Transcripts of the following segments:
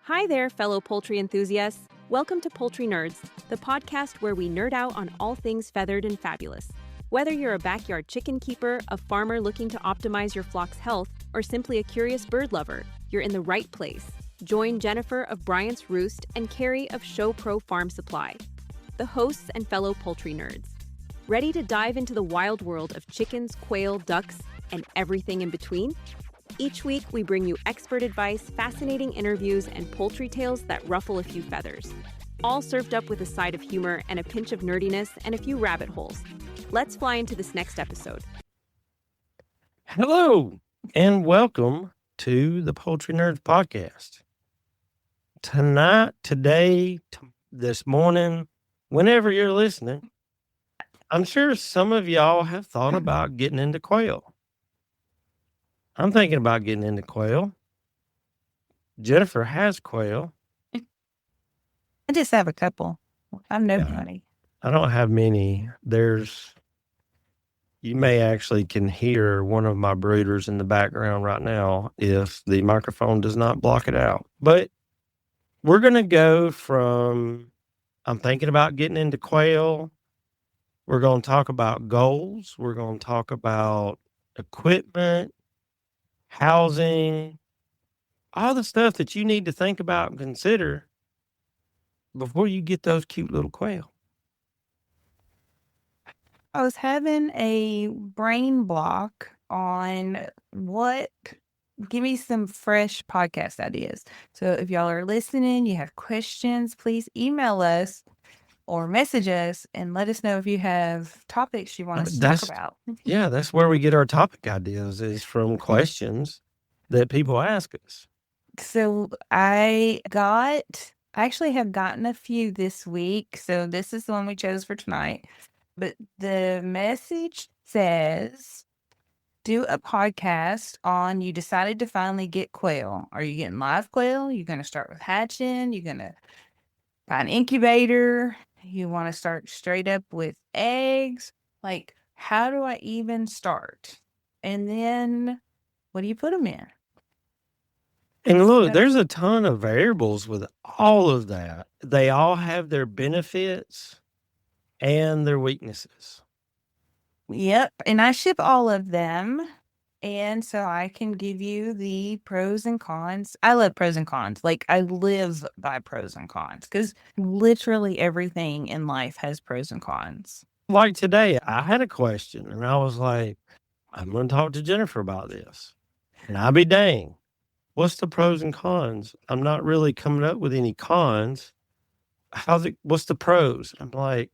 Hi there, fellow poultry enthusiasts. Welcome to Poultry Nerds, the podcast where we nerd out on all things feathered and fabulous. Whether you're a backyard chicken keeper, a farmer looking to optimize your flock's health, or simply a curious bird lover, you're in the right place. Join Jennifer of Bryant's Roost and Carrie of Show Pro Farm Supply, the hosts and fellow poultry nerds. Ready to dive into the wild world of chickens, quail, ducks, and everything in between? Each week, we bring you expert advice, fascinating interviews, and poultry tales that ruffle a few feathers. All served up with a side of humor and a pinch of nerdiness and a few rabbit holes. Let's fly into this next episode. Hello, and welcome to the Poultry Nerds podcast. Tonight, today, this morning, whenever you're listening, I'm sure some of y'all have thought about getting into quail. I'm thinking about getting into quail. Jennifer has quail. I just have a couple. I'm nobody. I don't have many. You may actually can hear one of my brooders in the background right now if the microphone does not block it out. But we're going to go from, I'm thinking about getting into quail. We're going to talk about goals. We're going to talk about equipment, housing, all the stuff that you need to think about and consider before you get those cute little quail. I was having a brain block on give me some fresh podcast ideas. So if y'all are listening, you have questions, please email us or message us and let us know if you have topics you want us to talk about. Yeah, that's where we get our topic ideas, is from questions that people ask us. So I actually have gotten a few this week. So this is the one we chose for tonight. But the message says, do a podcast on you decided to finally get quail. Are you getting live quail? You're going to start with hatching? You're going to buy an incubator? You want to start straight up with eggs? Like, how do I even start? And then what do you put them in? And look, there's a ton of variables with all of that. They all have their benefits and their weaknesses. Yep. And I ship all of them. And so I can give you the pros and cons. I love pros and cons. Like, I live by pros and cons because literally everything in life has pros and cons. Like today, I had a question and I was like, I'm going to talk to Jennifer about this. And I'll be dang. What's the pros and cons? I'm not really coming up with any cons. What's the pros? I'm like,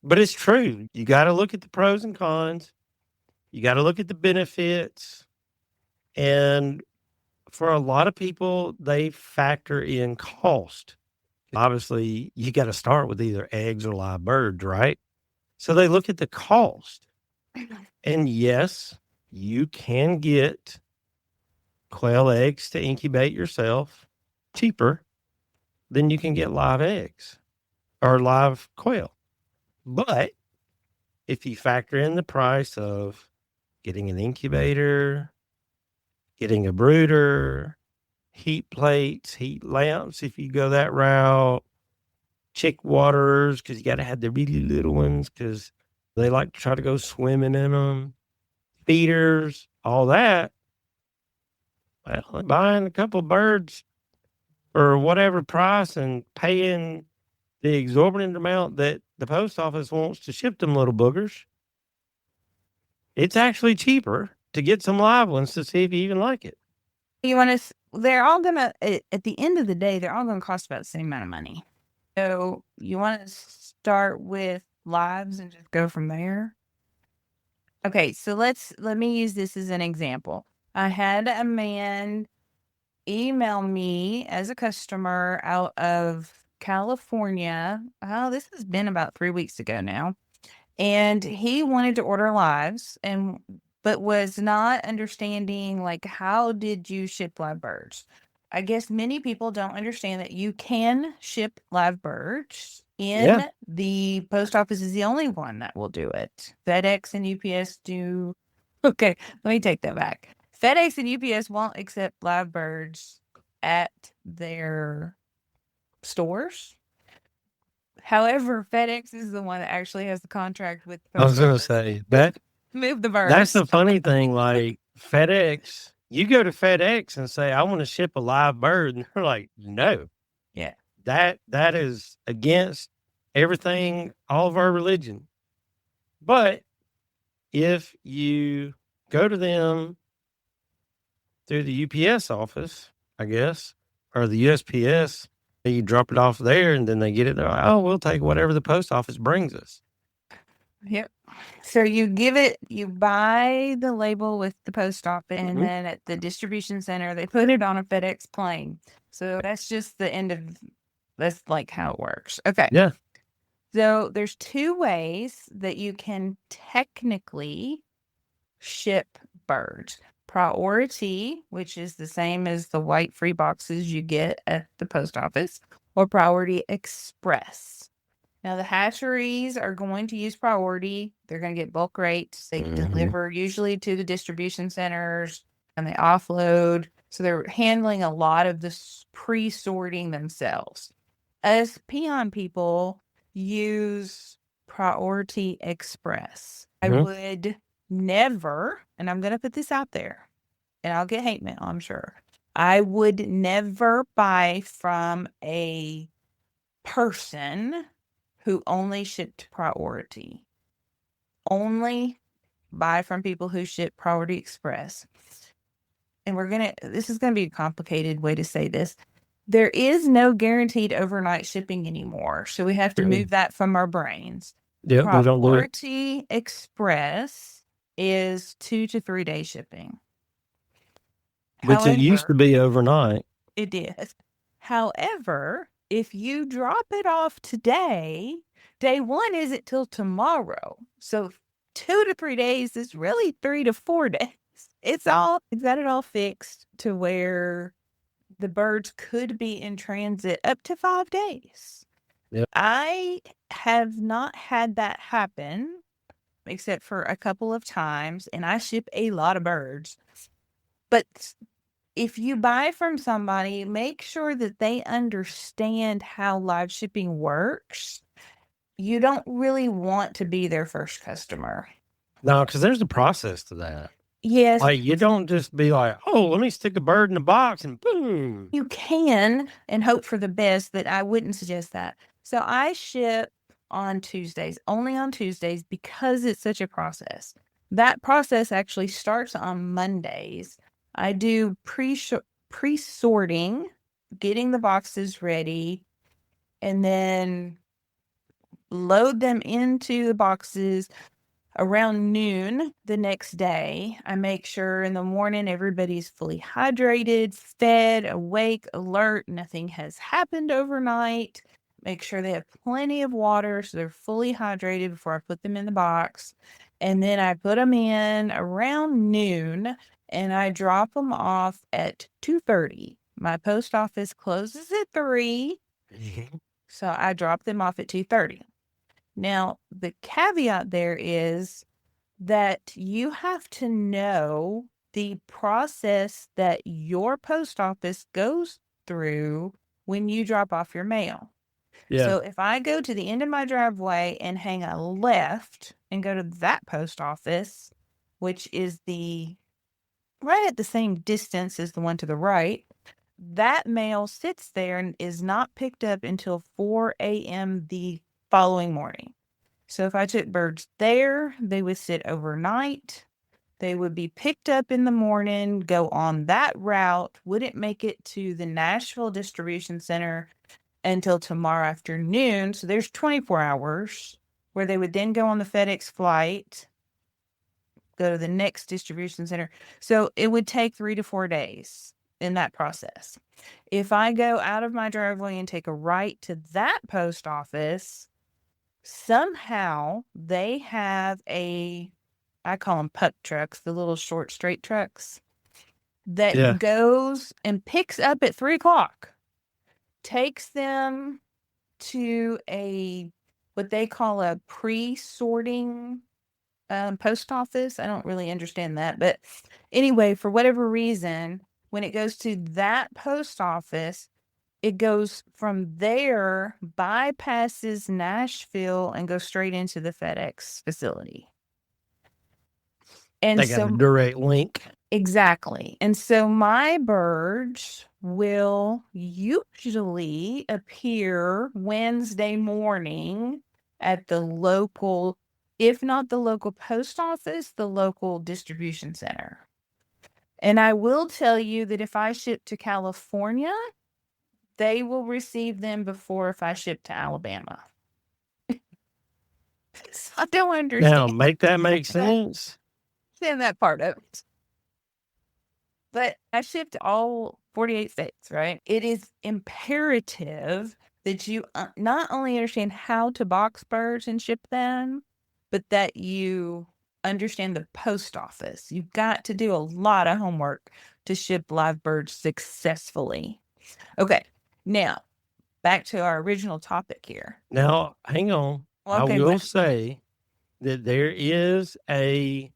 but it's true. You got to look at the pros and cons. You got to look at the benefits. And for a lot of people, they factor in cost. Obviously, you got to start with either eggs or live birds, right? So they look at the cost. And yes, you can get quail eggs to incubate yourself cheaper than you can get live eggs or live quail. But if you factor in the price of getting an incubator, getting a brooder, heat plates, heat lamps, if you go that route, chick waterers, because you got to have the really little ones because they like to try to go swimming in them, feeders, all that. Well, buying a couple birds for whatever price and paying the exorbitant amount that the post office wants to ship them little boogers, it's actually cheaper to get some live ones to see if you even like it. They're all going to, at the end of the day, they're all going to cost about the same amount of money. So you want to start with lives and just go from there? Okay, so let me use this as an example. I had a man email me as a customer out of California. Oh, this has been about 3 weeks ago now. And he wanted to order lives but was not understanding, like, how did you ship live birds? I guess many people don't understand that you can ship live birds. The post office is the only one that will do it. FedEx and UPS do. Okay, let me take that back. FedEx and UPS won't accept live birds at their stores. However, FedEx is the one that actually has the contract with the I was post going to office. say that Move the that's birds. the funny thing. Like FedEx, you go to FedEx and say, I want to ship a live bird. And they're like, no, Yeah. that is against everything, all of our religion. But if you go to them through the UPS office, I guess, or the USPS, you drop it off there and then they get it. They're like, oh, we'll take whatever the post office brings us. Yep. So you buy the label with the post office, and Mhm. then at the distribution center, they put it on a FedEx plane. So that's just the end of, that's like how it works. Okay. Yeah. So there's two ways that you can technically ship birds. Priority, which is the same as the white free boxes you get at the post office, or Priority Express. Now, the hatcheries are going to use priority. They're going to get bulk rates. They deliver usually to the distribution centers and they offload. So they're handling a lot of this pre-sorting themselves. Us peon people use Priority Express. I would never, and I'm going to put this out there, and I'll get hate mail, I'm sure. I would never buy from a person who only shipped priority. Only buy from people who ship Priority Express. And this is going to be a complicated way to say this. There is no guaranteed overnight shipping anymore. So we have to move that from our brains. Yep, we don't do it. Priority Express is 2 to 3 day shipping. Which it used to be overnight. It is. However, if you drop it off today, day one isn't till tomorrow. So 2 to 3 days is really 3 to 4 days. It's got it all fixed to where the birds could be in transit up to 5 days. Yep. I have not had that happen except for a couple of times, and I ship a lot of birds. But if you buy from somebody, make sure that they understand how live shipping works. You don't really want to be their first customer. No, because there's a process to that. Yes. Like, you don't just be like, oh, let me stick a bird in a box and boom. You can and hope for the best, but I wouldn't suggest that. So I ship on Tuesdays, only on Tuesdays, because it's such a process. That process actually starts on Mondays. I do pre-sorting, getting the boxes ready, and then load them into the boxes around noon the next day. I make sure in the morning everybody's fully hydrated, fed, awake, alert. Nothing has happened overnight. Make sure they have plenty of water so they're fully hydrated before I put them in the box. And then I put them in around noon and I drop them off at 2:30. My post office closes at 3. So I drop them off at 2:30. Now, the caveat there is that you have to know the process that your post office goes through when you drop off your mail. Yeah. So if I go to the end of my driveway and hang a left and go to that post office, which is right at the same distance as the one to the right, that mail sits there and is not picked up until 4 a.m. the following morning. So if I took birds there, they would sit overnight. They would be picked up in the morning, go on that route, wouldn't make it to the Nashville distribution center until tomorrow afternoon. So there's 24 hours where they would then go on the FedEx flight, go to the next distribution center. So it would take 3 to 4 days in that process. If I go out of my driveway and take a right to that post office, somehow they have I call them puck trucks, the little short straight trucks that goes and picks up at 3:00, takes them to what they call a pre-sorting post office. I don't really understand that. But anyway, for whatever reason, when it goes to that post office, it goes from there, bypasses Nashville, and goes straight into the FedEx facility. And They got a so, direct link. exactly. And so my birds will usually appear Wednesday morning at the local, if not the local post office, the local distribution center. And I will tell you that if I ship to California, they will receive them before if I ship to Alabama. So I don't Now, understand make that make sense. that part of it. But I shipped all 48 states, right? It is imperative that you not only understand how to box birds and ship them, but that you understand the post office. You've got to do a lot of homework to ship live birds successfully. Okay, now back to our original topic here. Now, hang on. I Okay, will what? say that there is a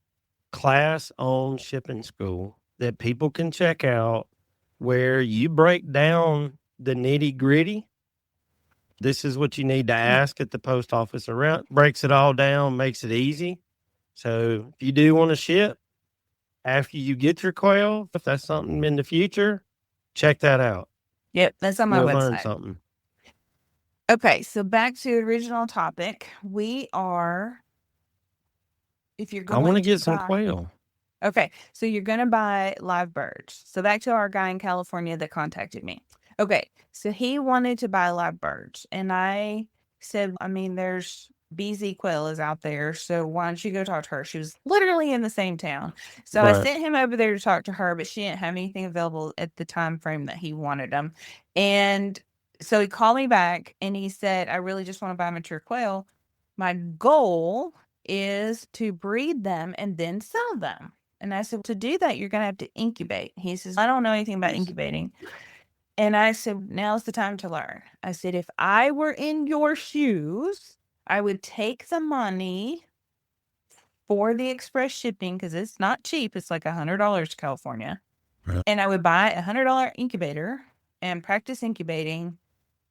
class on shipping school that people can check out where you break down the nitty gritty. This is what you need to ask at the post office around, breaks it all down, makes it easy. So if you do want to ship after you get your quail, if that's something in the future, check that out. Yep, that's on my You'll learn website. something. Okay, so back to the original topic. We are, if you're I going want to to get some buy, quail. okay, so you're going to buy live birds. So back to our guy in California that contacted me. Okay, so he wanted to buy live birds. And I said, I mean, there's BZ Quail is out there. So why don't you go talk to her? She was literally in the same town. So I Right. sent him over there to talk to her, but she didn't have anything available at the time frame that he wanted them. And so he called me back and he said, I really just want to buy mature quail. My goal is to breed them and then sell them. And I said, to do that, you're going to have to incubate. He says, I don't know anything about incubating. And I said, now's the time to learn. I said, if I were in your shoes, I would take the money for the express shipping because it's not cheap. It's like $100 to California. Right. And I would buy a $100 incubator and practice incubating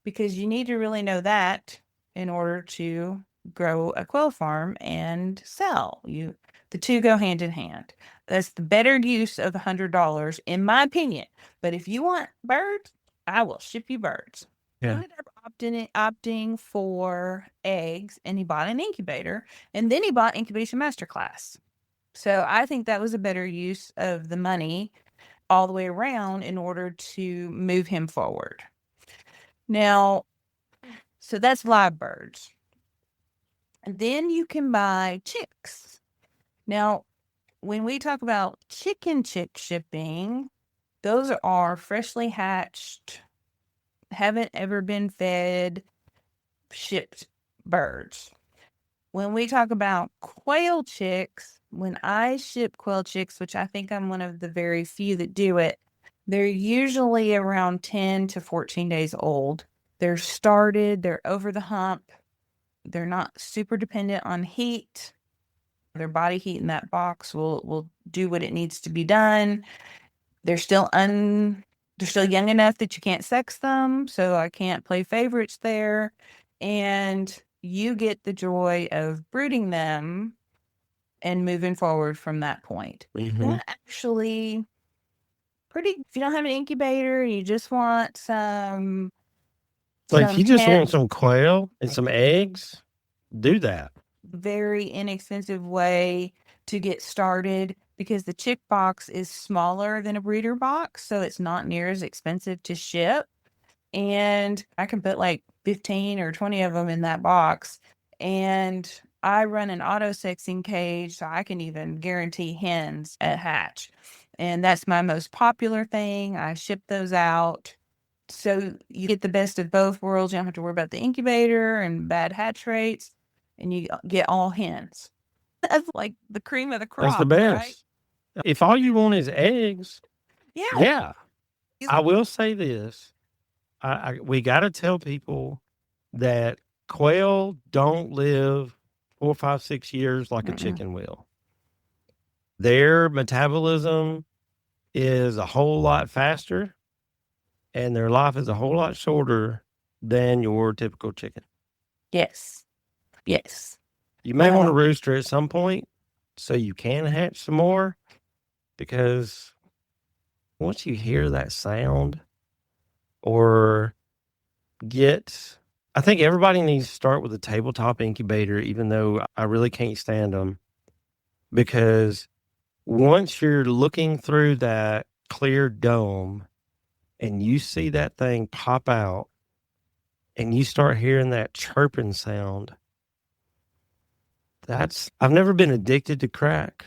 because you need to really know that in order to grow a quail farm and sell. The two go hand in hand. That's the better use of $100, in my opinion. But if you want birds, I will ship you birds. He Yeah. ended up opting for eggs, and he bought an incubator, and then he bought Incubation Masterclass. So I think that was a better use of the money all the way around in order to move him forward. Now, so that's live birds. And then you can buy chicks. Now, when we talk about chick shipping, those are freshly hatched, haven't ever been fed, shipped birds. When we talk about quail chicks, when I ship quail chicks, which I think I'm one of the very few that do it, they're usually around 10 to 14 days old. They're started, they're over the hump. They're not super dependent on heat. Their body heat in that box will do what it needs to be done. They're still young enough that you can't sex them, so I can't play favorites there. And you get the joy of brooding them and moving forward from that point. That actually if you don't have an incubator, you just want some. So if you just want some quail and some eggs, do that. Very inexpensive way to get started because the chick box is smaller than a breeder box, so it's not near as expensive to ship. And I can put like 15 or 20 of them in that box. And I run an auto sexing cage, so I can even guarantee hens at hatch. And that's my most popular thing. I ship those out. So you get the best of both worlds. You don't have to worry about the incubator and bad hatch rates, and you get all hens. That's like the cream of the crop. That's the best. Right? If all you want is eggs, yeah. I will say this. We got to tell people that quail don't live 4, 5, 6 years like a Mm-mm. chicken will. Their metabolism is a whole lot faster, and their life is a whole lot shorter than your typical chicken. Yes. Yes. You may want to rooster at some point so you can hatch some more, because once you hear that sound or I think everybody needs to start with a tabletop incubator, even though I really can't stand them, because once you're looking through that clear dome and you see that thing pop out and you start hearing that chirping sound, I've never been addicted to crack,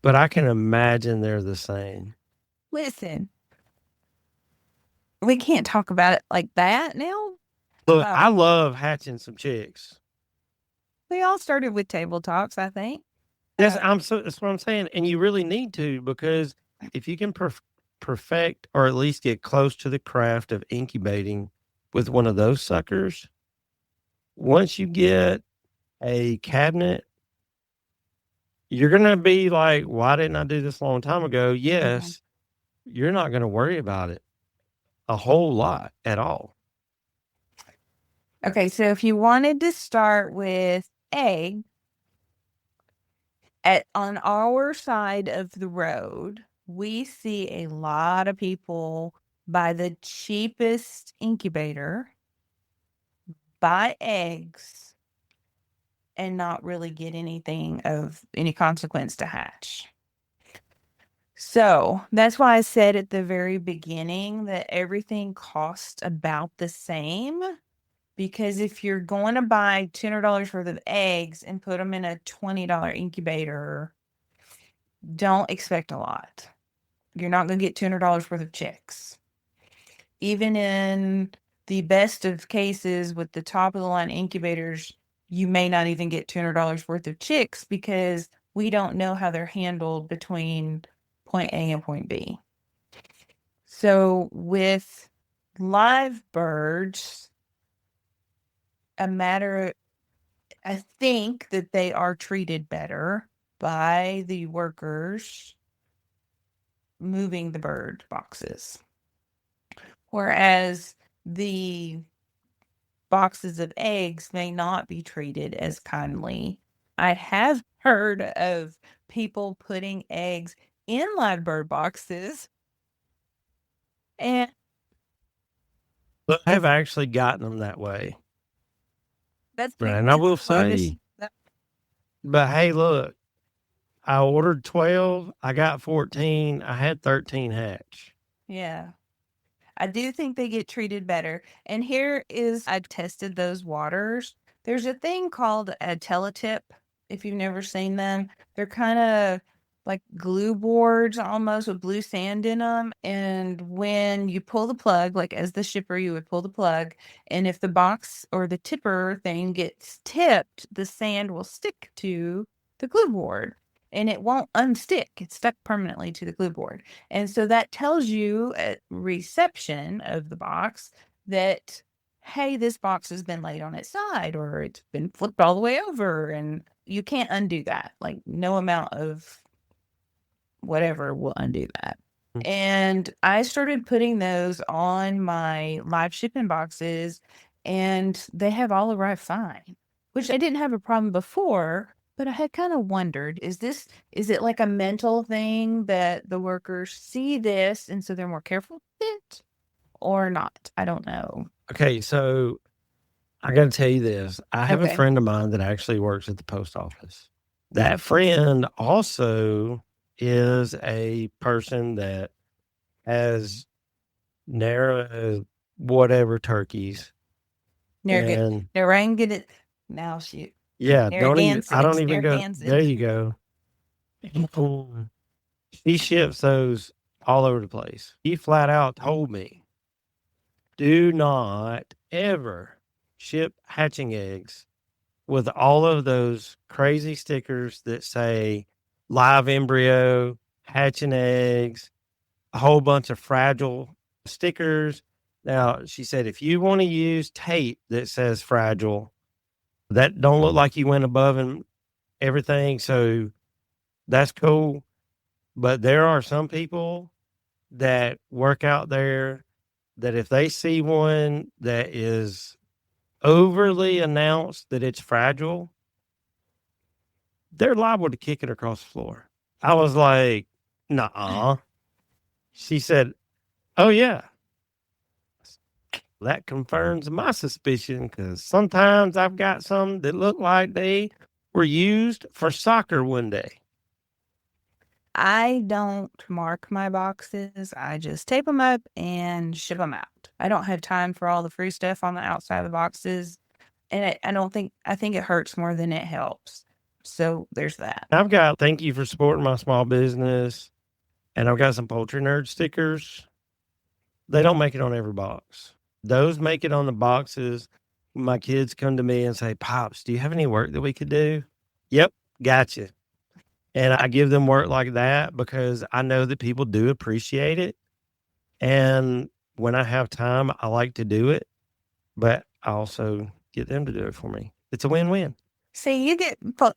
but I can imagine they're the same. Listen, we can't talk about it like that now. Look, I love hatching some chicks. We all started with tabletops, I think. That's what I'm saying. And you really need to, because if you can perfect or at least get close to the craft of incubating with one of those suckers, once you get a cabinet, you're going to be like, why didn't I do this a long time ago? Yes, you're not going to worry about it a whole lot at all. Okay, so if you wanted to start with egg, on our side of the road, we see a lot of people buy the cheapest incubator, buy eggs, and not really get anything of any consequence to hatch. So that's why I said at the very beginning that everything costs about the same. Because if you're going to buy $200 worth of eggs and put them in a $20 incubator, don't expect a lot. You're not going to get $200 worth of chicks. Even in the best of cases with the top of the line incubators, you may not even get $200 worth of chicks, because we don't know how they're handled between point A and point B. So with live birds, I think that they are treated better by the workers moving the bird boxes. Whereas the boxes of eggs may not be treated as kindly. I have heard of people putting eggs in live bird boxes, and I've actually gotten them that way. that's And I will say, but hey, look, I ordered 12. I got 14. I had 13 hatch. Yeah. I do think they get treated better. And I tested those waters. There's a thing called a teletip, if you've never seen them. They're kind of like glue boards almost with blue sand in them. And when you pull the plug, like as the shipper, you would pull the plug. And if the box or the tipper thing gets tipped, the sand will stick to the glue board and it won't unstick. It's stuck permanently to the glue board. And so that tells you at reception of the box that, hey, this box has been laid on its side or it's been flipped all the way over. And you can't undo that. Like, no amount of whatever will undo that. And I started putting those on my live shipping boxes, and they have all arrived fine, which I didn't have a problem before. But I had kind of wondered, is it like a mental thing that the workers see this and so they're more careful with it, or not? I don't know. Okay, so I got to tell you this. I have a friend of mine that actually works at the post office. That friend also is a person that has narrow whatever turkeys. Narragansett. Now shoot. Yeah, I don't even go. Narragansett. There you go. She ships those all over the place. He flat out told me, do not ever ship hatching eggs with all of those crazy stickers that say live embryo, hatching eggs, a whole bunch of fragile stickers. Now, she said, if you want to use tape that says fragile, That don't look like you went above and everything. So that's cool. But there are some people that work out there that if they see one that is overly announced that it's fragile, they're liable to kick it across the floor. I was like, nuh-uh. She said, oh, yeah. That confirms my suspicion because sometimes I've got some that look like they were used for soccer one day. I don't mark my boxes. I just tape them up and ship them out. I don't have time for all the free stuff on the outside of the boxes. And I think it hurts more than it helps. So there's that. I've got thank you for supporting my small business. And I've got some Poultry Nerd stickers. They don't make it on every box. Those make it on the boxes. My kids come to me and say, Pops, do you have any work that we could do? Yep, gotcha. And I give them work like that because I know that people do appreciate it. And when I have time, I like to do it. But I also get them to do it for me. It's a win-win. See,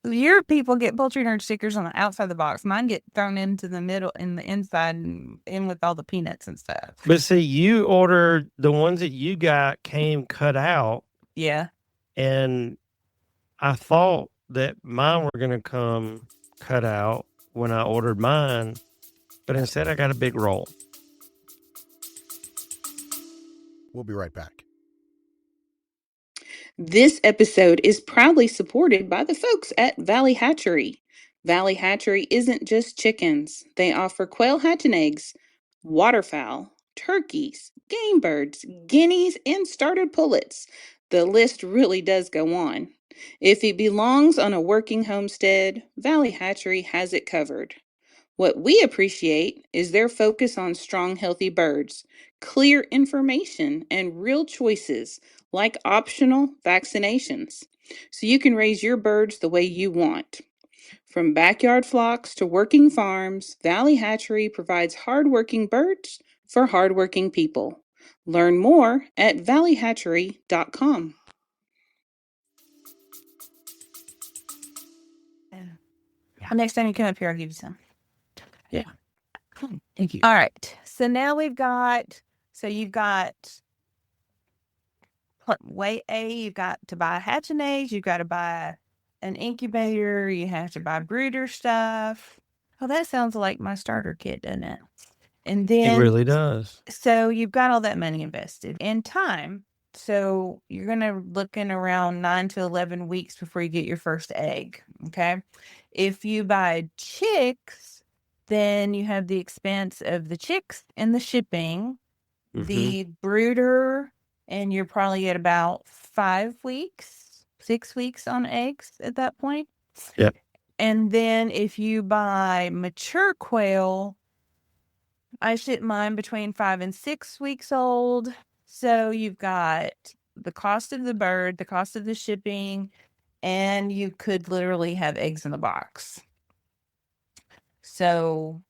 your people get Poultry Nerd stickers on the outside of the box. Mine get thrown into the middle and the inside and in with all the peanuts and stuff. But see, you ordered the ones that you got came cut out. Yeah. And I thought that mine were going to come cut out when I ordered mine, but instead I got a big roll. We'll be right back. This episode is proudly supported by the folks at Valley Hatchery. Valley Hatchery isn't just chickens. They offer quail hatching eggs, waterfowl, turkeys, game birds, guineas, and starter pullets. The list really does go on. If it belongs on a working homestead, Valley Hatchery has it covered. What we appreciate is their focus on strong, healthy birds, clear information, and real choices like optional vaccinations, so you can raise your birds the way you want. From backyard flocks to working farms, Valley Hatchery provides hardworking birds for hardworking people. Learn more at valleyhatchery.com. Next time you come up here, I'll give you some. Yeah. Thank you. All right. So now you've got way A, you've got to buy hatching eggs, you've got to buy an incubator, you have to buy brooder stuff. Oh, that sounds like my starter kit, doesn't it? And then It really does. So you've got all that money invested and time. So you're going to looking around 9 to 11 weeks before you get your first egg. Okay. If you buy chicks, then you have the expense of the chicks and the shipping, the brooder, and you're probably at about 5 weeks, 6 weeks on eggs at that point. Yep. And then if you buy mature quail, I ship mine between 5 and 6 weeks old. So you've got the cost of the bird, the cost of the shipping, and you could literally have eggs in the box. So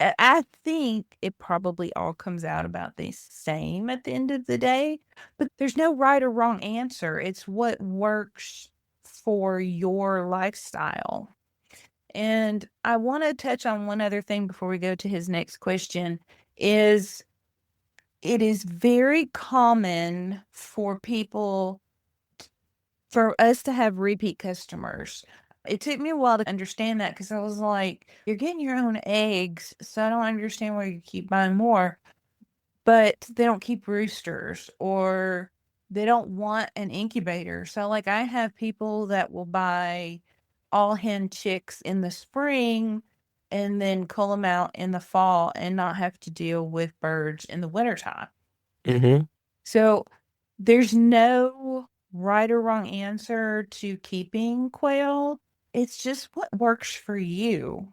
I think it probably all comes out about the same at the end of the day, but there's no right or wrong answer. It's what works for your lifestyle. And I want to touch on one other thing before we go to his next question is it is very common for us to have repeat customers. It took me a while to understand that because I was like, you're getting your own eggs, so I don't understand why you keep buying more. But they don't keep roosters or they don't want an incubator. So like I have people that will buy all hen chicks in the spring and then cull them out in the fall and not have to deal with birds in the wintertime. So there's no right or wrong answer to keeping quail. It's just what works for you.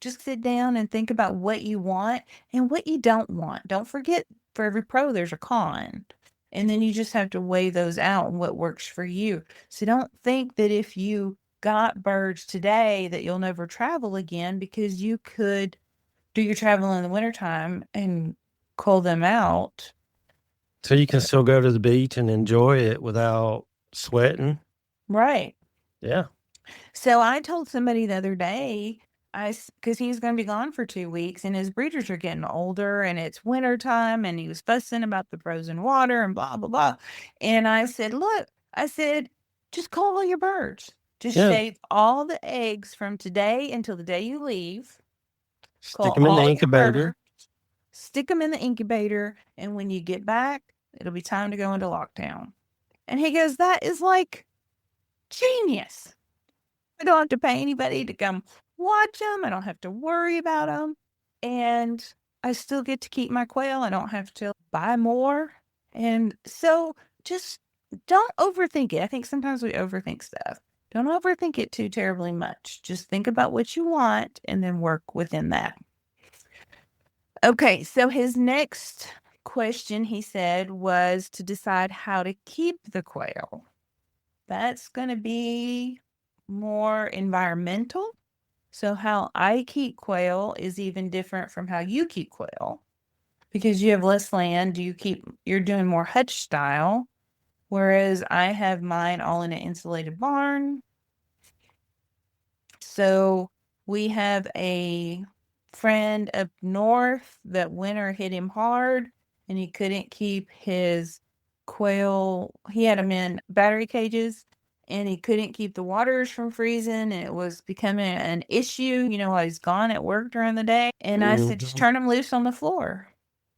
Just sit down and think about what you want and what you don't want. Don't forget, for every pro, there's a con. And then you just have to weigh those out and what works for you. So don't think that if you got birds today that you'll never travel again, because you could do your travel in the wintertime and cull them out. So you can still go to the beach and enjoy it without sweating. Right. Yeah. So I told somebody the other day, because he's going to be gone for 2 weeks and his breeders are getting older and it's winter time and he was fussing about the frozen water and blah, blah, blah. And I said, look, I said, just call all your birds. Just Yeah. shave all the eggs from today until the day you leave. Stick them in the incubator. Stick them in the incubator. And when you get back, it'll be time to go into lockdown. And he goes, that is like genius. I don't have to pay anybody to come watch them. I don't have to worry about them. And I still get to keep my quail. I don't have to buy more. And so just don't overthink it. I think sometimes we overthink stuff. Don't overthink it too terribly much. Just think about what you want and then work within that. Okay, so his next question, he said, was to decide how to keep the quail. That's going to be more environmental. So how I keep quail is even different from how you keep quail. Because you have less land, you're doing more hutch style, whereas I have mine all in an insulated barn. So we have a friend up north that winter hit him hard and he couldn't keep his quail. He had them in battery cages and he couldn't keep the waters from freezing and it was becoming an issue, while he's gone at work during the day. And I said, just turn them loose on the floor.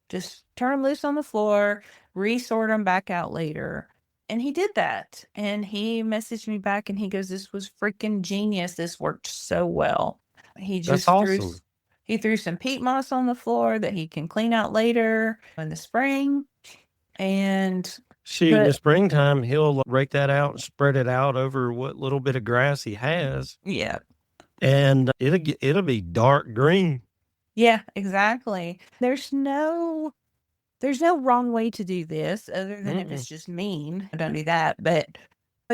Just turn them loose on the floor, resort them back out later. And he did that. And he messaged me back and he goes, this was freaking genius. This worked so well. He just threw some peat moss on the floor that he can clean out later in the spring. And in the springtime, he'll rake that out and spread it out over what little bit of grass he has. Yeah. And it'll be dark green. Yeah, exactly. There's no wrong way to do this other than if it's just mean. Don't do that. But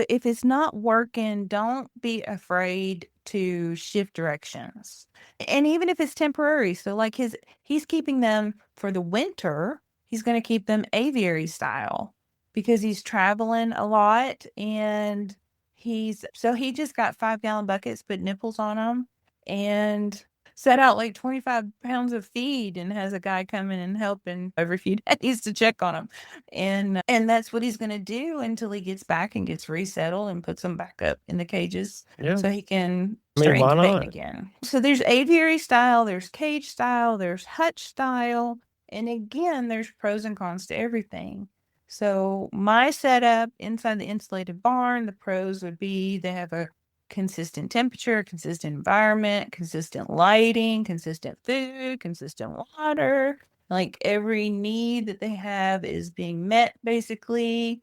if it's not working, don't be afraid to shift directions. And even if it's temporary. So like he's keeping them for the winter. He's going to keep them aviary style because he's traveling a lot and he just got 5-gallon buckets, put nipples on them and set out like 25 pounds of feed and has a guy come in and helping every few days to check on him. And that's what he's going to do until he gets back and gets resettled and puts them back up in the cages so he can start incubating again. So there's aviary style, there's cage style, there's hutch style. And again, there's pros and cons to everything. So my setup inside the insulated barn, the pros would be they have a consistent temperature, consistent environment, consistent lighting, consistent food, consistent water. Like every need that they have is being met basically.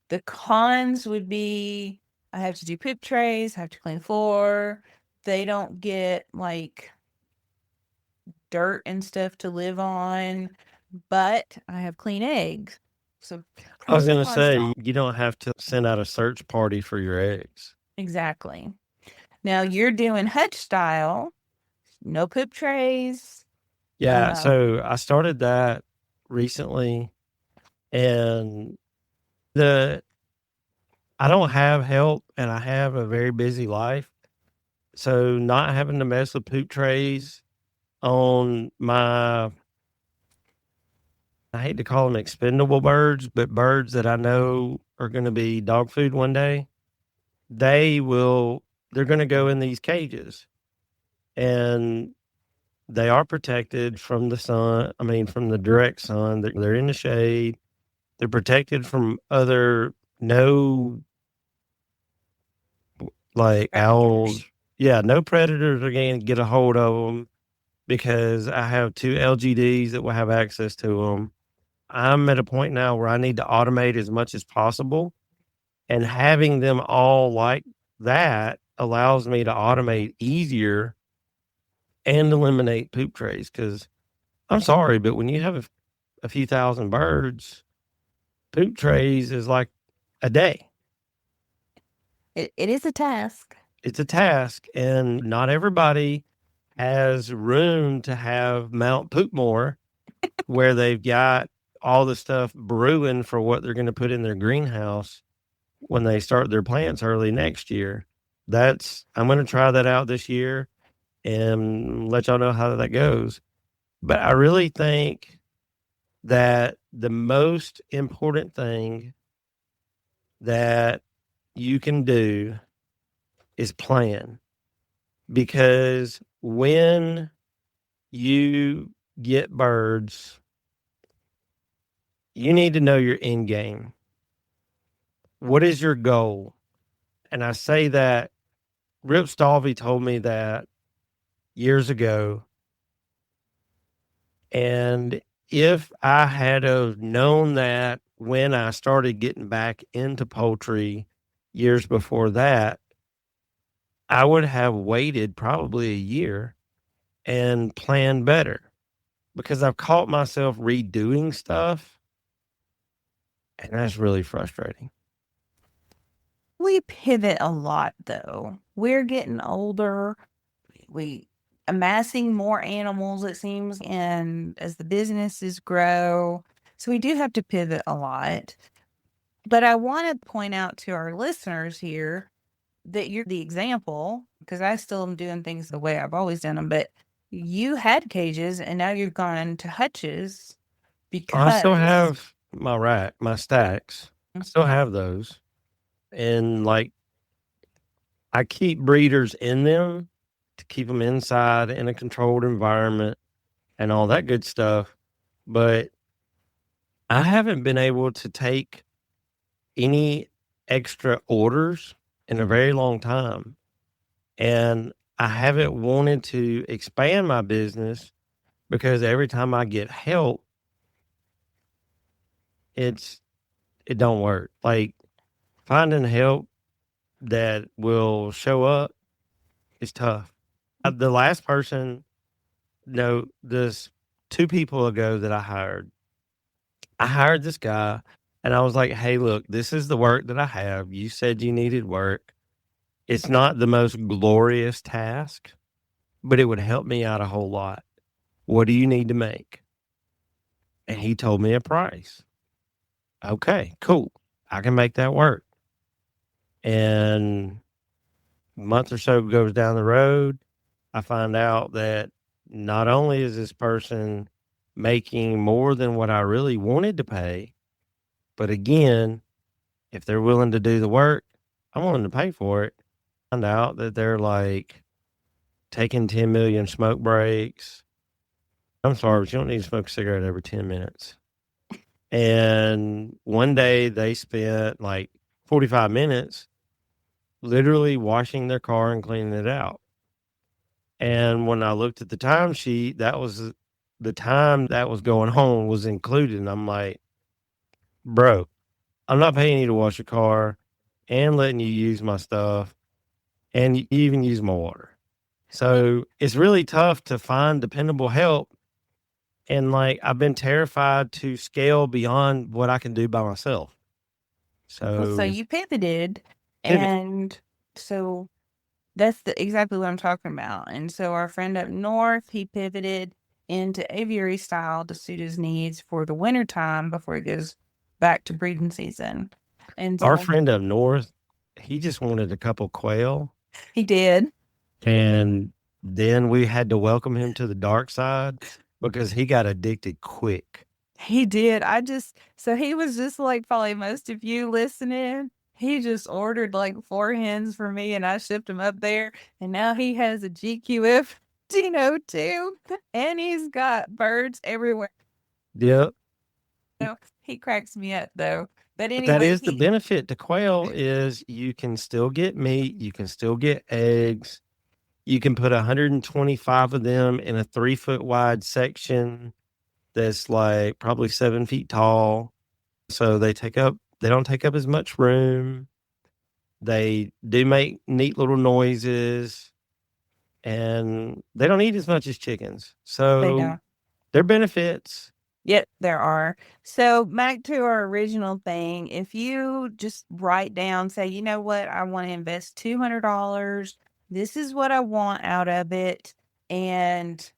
The cons would be I have to do poop trays, I have to clean the floor. They don't get like dirt and stuff to live on, but I have clean eggs. So I was going to say, you don't have to send out a search party for your eggs. Exactly. Now you're doing hutch style, no poop trays. Yeah, so I started that recently, and I don't have help, and I have a very busy life. So not having to mess with poop trays on my, I hate to call them expendable birds, but birds that I know are going to be dog food one day, they're going to go in these cages and they are protected from the sun. I mean, from the direct sun. They're in the shade. They're protected from no owls. Yeah, no predators are going to get a hold of them because I have 2 LGDs that will have access to them. I'm at a point now where I need to automate as much as possible, and having them all like that allows me to automate easier and eliminate poop trays. Because I'm sorry, but when you have a few thousand birds, poop trays is like a day. It is a task. It's a task, and not everybody has room to have Mount Poopmore where they've got all the stuff brewing for what they're going to put in their greenhouse. when they start their plants early next year. I'm going to try that out this year and let y'all know how that goes. But I really think that the most important thing that you can do is plan, because when you get birds, you need to know your end game. What is your goal? And I say that Rip Stalvey told me that years ago. And if I had have known that when I started getting back into poultry years before that, I would have waited probably a year and planned better, because I've caught myself redoing stuff, and that's really frustrating. We pivot a lot though. We're getting older. We amassing more animals, it seems, and as the businesses grow. So we do have to pivot a lot. But I want to point out to our listeners here that you're the example, because I still am doing things the way I've always done them, but you had cages and now you've gone to hutches I still because have my stacks. I still have those. And like, I keep breeders in them to keep them inside in a controlled environment and all that good stuff. But I haven't been able to take any extra orders in a very long time. And I haven't wanted to expand my business because every time I get help, it don't work. Like, finding help that will show up is tough. The last person, no, this 2 people ago that I hired this guy, and I was like, hey, look, this is the work that I have. You said you needed work. It's not the most glorious task, but it would help me out a whole lot. What do you need to make? And he told me a price. Okay, cool. I can make that work. And a month or so goes down the road, I find out that not only is this person making more than what I really wanted to pay, but again, if they're willing to do the work, I'm willing to pay for it. Find out that they're like taking 10 million smoke breaks. I'm sorry, but you don't need to smoke a cigarette every 10 minutes. And one day they spent like 45 minutes literally washing their car and cleaning it out. And when I looked at the timesheet, that was the time that was going on was included. And I'm like, bro, I'm not paying you to wash your car and letting you use my stuff, and you even use my water. So it's really tough to find dependable help. And like, I've been terrified to scale beyond what I can do by myself. so So you pivoted, pivot. and so that's exactly what I'm talking about. And so our friend up north, he pivoted into aviary style to suit his needs for the winter time before he goes back to breeding season. And Our so friend up north, he just wanted a couple quail, he did. and then we had to welcome him to the dark side because he got addicted quick. He did. So he was just like probably most of you listening. He just ordered like 4 hens for me and I shipped them up there. And now he has a GQF Dino too. And he's got birds everywhere. Yep. So he cracks me up though. But But that anyway, is the benefit to quail is you can still get meat, you can still get eggs. You can put 125 of them in a 3-foot wide section that's like probably 7 feet tall. So they don't take up as much room. They do make neat little noises, and they don't eat as much as chickens. they So don't. their benefits. Yep, there are. So back to our original thing. If you just write down, say, you know what, I want to invest $200. This is what I want out of it. And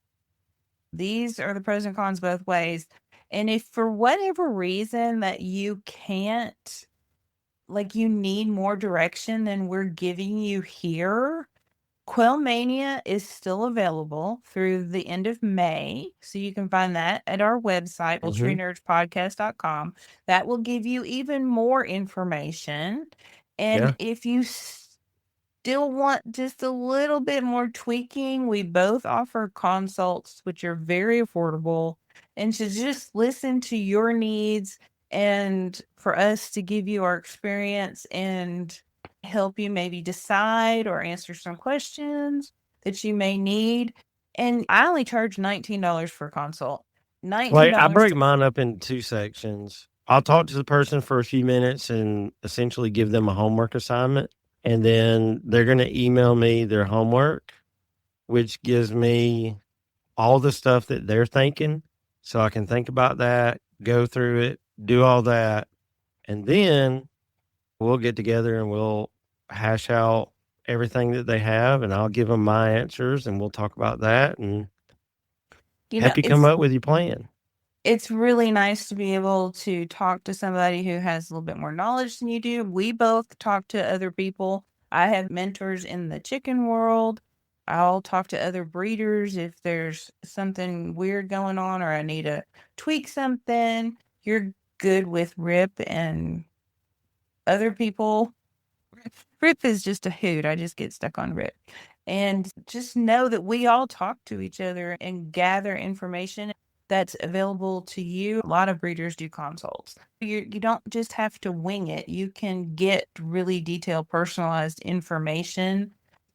these are the pros and cons both ways. And if for whatever reason that you can't like you need more direction than we're giving you here, Quail Mania is still available through the end of May. So you can find that at our website, poultrynerdspodcast.com. That will give you even more information. And if you still want just a little bit more tweaking, we both offer consults, which are very affordable, and to just listen to your needs and for us to give you our experience and help you maybe decide or answer some questions that you may need. And I only charge $19 for a consult. Like, I $19 break mine up in 2 sections. I'll talk to the person for a few minutes and essentially give them a homework assignment. And then they're going to email me their homework, which gives me all the stuff that they're thinking. So I can think about that, go through it, do all that. And then we'll get together and we'll hash out everything that they have. And I'll give them my answers and we'll talk about that and help you come up with your plan. It's really nice to be able to talk to somebody who has a little bit more knowledge than you do. We both talk to other people. I have mentors in the chicken world. I'll talk to other breeders if there's something weird going on or I need to tweak something. You're good with Rip and other people. Rip is just a hoot. I just get stuck on Rip. And just know that we all talk to each other and gather information that's available to you. A lot of breeders do consults. You don't just have to wing it. You can get really detailed, personalized information.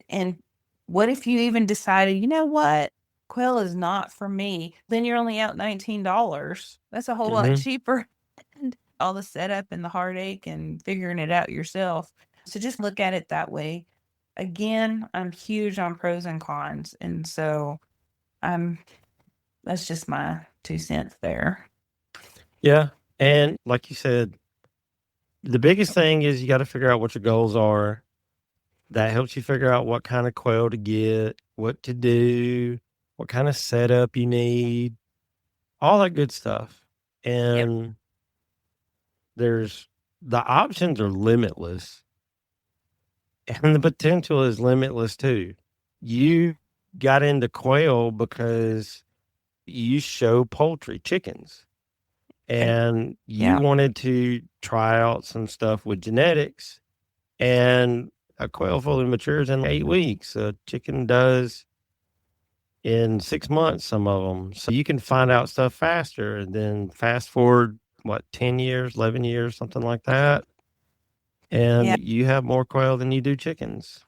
And what if you even decided, you know what? Quail is not for me. Then you're only out $19. That's a whole lot cheaper. And all the setup and the heartache and figuring it out yourself. So just look at it that way. Again, I'm huge on pros and cons. And so that's just my 2 cents there. Yeah. And like you said, the biggest thing is you got to figure out what your goals are. That helps you figure out what kind of quail to get, what to do, what kind of setup you need, all that good stuff. And the options are limitless. And the potential is limitless too. You got into quail because you show poultry, chickens, and you wanted to try out some stuff with genetics, and a quail fully matures in 8 weeks. A chicken does in 6 months, some of them. So you can find out stuff faster, and then fast forward, 10 years, 11 years, something like that. And you have more quail than you do chickens.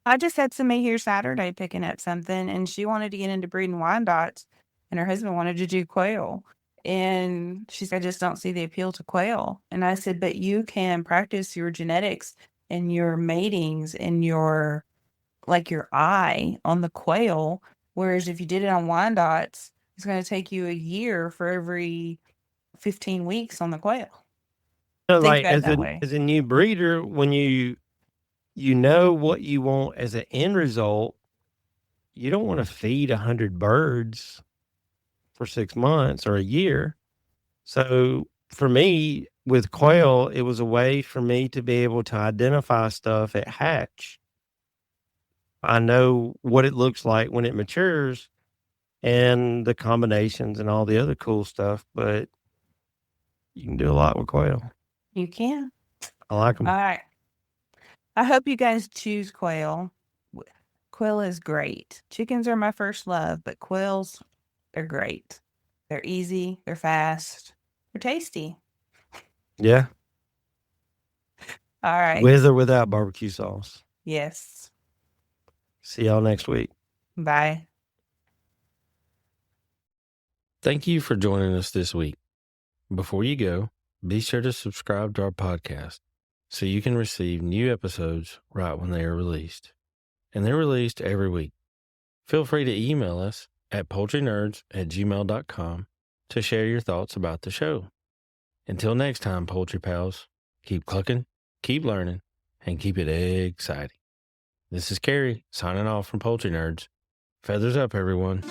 I just had somebody here Saturday picking up something, and she wanted to get into breeding Wyandottes, and her husband wanted to do quail. And she said, I just don't see the appeal to quail. And I said, but you can practice your genetics and your matings and your eye on the quail. Whereas if you did it on Wyandottes, it's going to take you a year for every 15 weeks on the quail. Like as a new breeder, when you know what you want as an end result, you don't want to feed 100 birds for 6 months or a year. So for me, with quail, it was a way for me to be able to identify stuff at hatch. I know what it looks like when it matures and the combinations and all the other cool stuff, but you can do a lot with quail. You can. I like them. All right. I hope you guys choose quail. Quail is great. Chickens are my first love, but quails, they're great. They're easy. They're fast. They're tasty. Yeah. All right. With or without barbecue sauce. Yes. See y'all next week. Bye. Thank you for joining us this week. Before you go, be sure to subscribe to our podcast so you can receive new episodes right when they are released. And they're released every week. Feel free to email us at poultrynerds@gmail.com to share your thoughts about the show. Until next time, Poultry Pals, keep clucking, keep learning, and keep it exciting. This is Carrie signing off from Poultry Nerds. Feathers up, everyone.